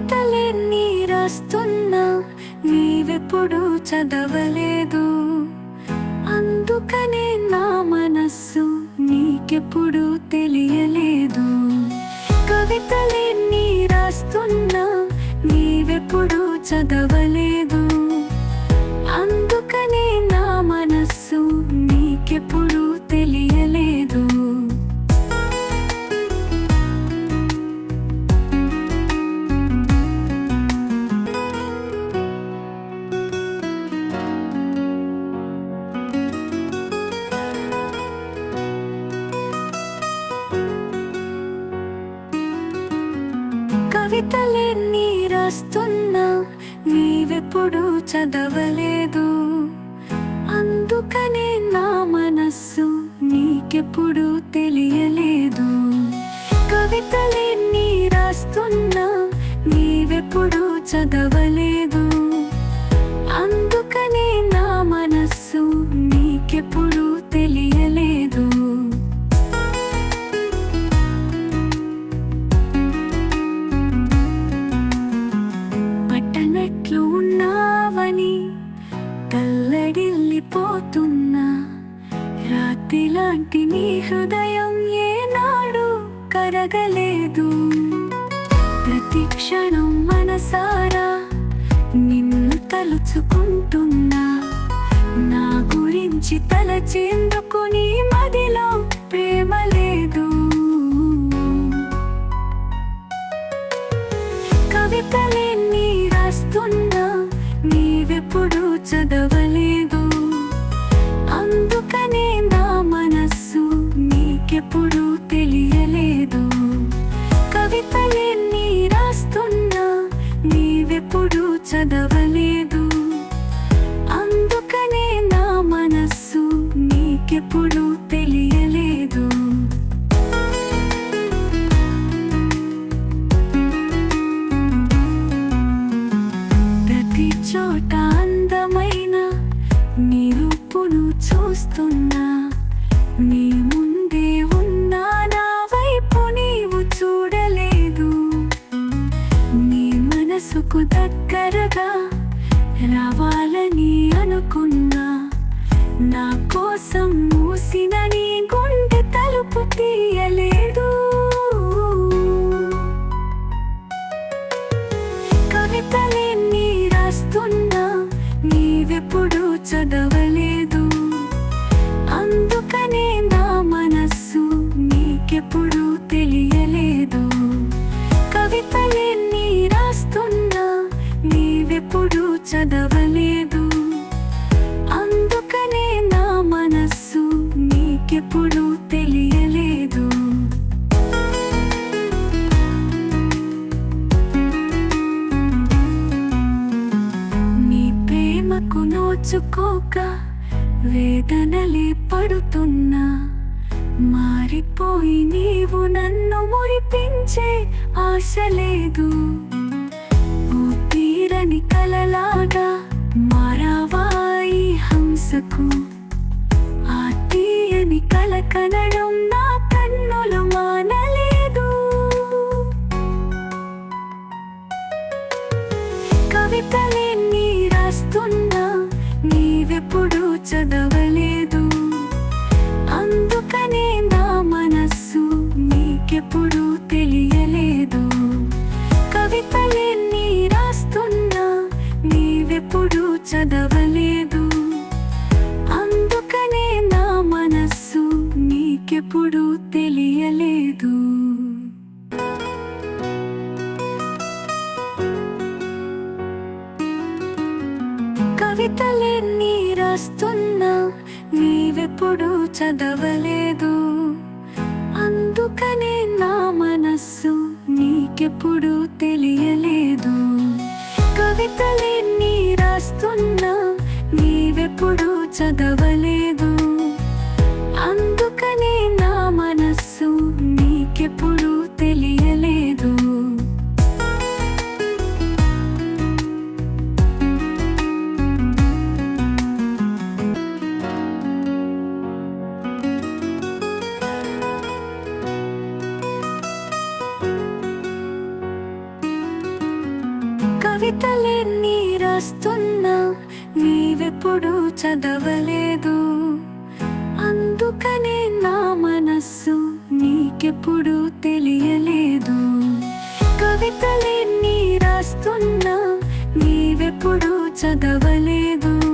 కవితలెన్ని రాస్తున్నా నీవెప్పుడు చదవలేదు. అందుకనే నా మనస్సు నీకెప్పుడు తెలియలేదు. కవితలెన్ని రాస్తున్నా నీవెప్పుడు చదవలేదు. అందుకనే నా మనస్సు నీకెప్పుడు తెలియలేదు. కవితలెన్ని రాస్తున్నా నీవెప్పుడు చదవలేదు. అందుకనే నా మనస్సు నీకెప్పుడు తెలియలేదు. కవితలెన్ని రాస్తున్నా నీవెప్పుడు చదవలేదు. అందుకనే నా మనస్సు నీకెప్పుడు తెలియలేదు. పట్టనట్లు ఉన్నావని తల్లడిల్లిపోతున్నా. రాత్రిలాంటి నీ హృదయం ఏనాడు కరగలేదు. ప్రతి క్షణం మనసారా నిన్ను తలుచుకుంటున్నా. నా గురించి తలచేందుకు నీ మదిలో ప్రేమ లేదు. కవితలెన్ని రాస్తున్నా నీవెప్పుడు చదవలేదు. అందుకనే నా మనస్సు నీకెప్పుడు తెలియలేదు. కవితలెన్ని రాస్తున్నా నీవెప్పుడు చదవలేదు. అందుకనే నా మనస్సు నీకెప్పుడు తెలియలేదు. ప్రతి చోట అందమైన నీ రూపును చూస్తున్నా. నీ ముందే ఉన్నా నా వైపు నీవు చూడలేదు. నీ మనసుకు దగ్గరగా రావాలని అనుకున్నా. నా కోసం మూసిన నీ గుండె తలుపు తీయలేదు. కవితలెన్ని రాస్తున్నా నీవెప్పుడు చదవలేదు. అందుకనే నా మనస్సు నీకెప్పుడు తెలియలేదు. కవితలెన్ని రాస్తున్నా నీవెప్పుడు చదవలేదు. అందుకనే నా మనస్సు నీకెప్పుడు తెలియలేదు. నీ ప్రేమకు నోచుకోక వేదనలే పడుతున్నా. మారిపోయి నీవు నన్ను మురిపించే ఆశ లేదు. ఓ తీరని కలలాగా మారావా ఈ హంసకు. ఆ తీయని కల కనడం నా కన్నులు మానలేదు. కవితలెన్ని రాస్తున్నా నీవెప్పుడు చదవలేదు. అందుకనే నా మనస్సు నీకెప్పుడు తెలియలేదు. కవితలెన్ని రాస్తున్నా నీవెప్పుడు చదవలేదు. అందుకనే నా మనస్సు నీకెప్పుడు తెలియలేదు. కవితలెన్ని రాస్తున్నా నీవెప్పుడు చదవలేదు. అందుకనే నా మనస్సు నీకెప్పుడు తెలియలేదు. కవితలెన్ని రాస్తున్నా నీవెప్పుడు చదవలేదు. అందుకనే నా మనస్సు నీకెప్పుడు తెలియలేదు. కవితలెన్ని రాస్తున్నా నీవెప్పుడు చదవలేదు. అందుకనే నా మనస్సు నీకెప్పుడు తెలియలేదు. కవితలెన్ని రాస్తున్నా నీవెప్పుడు చదవలేదు.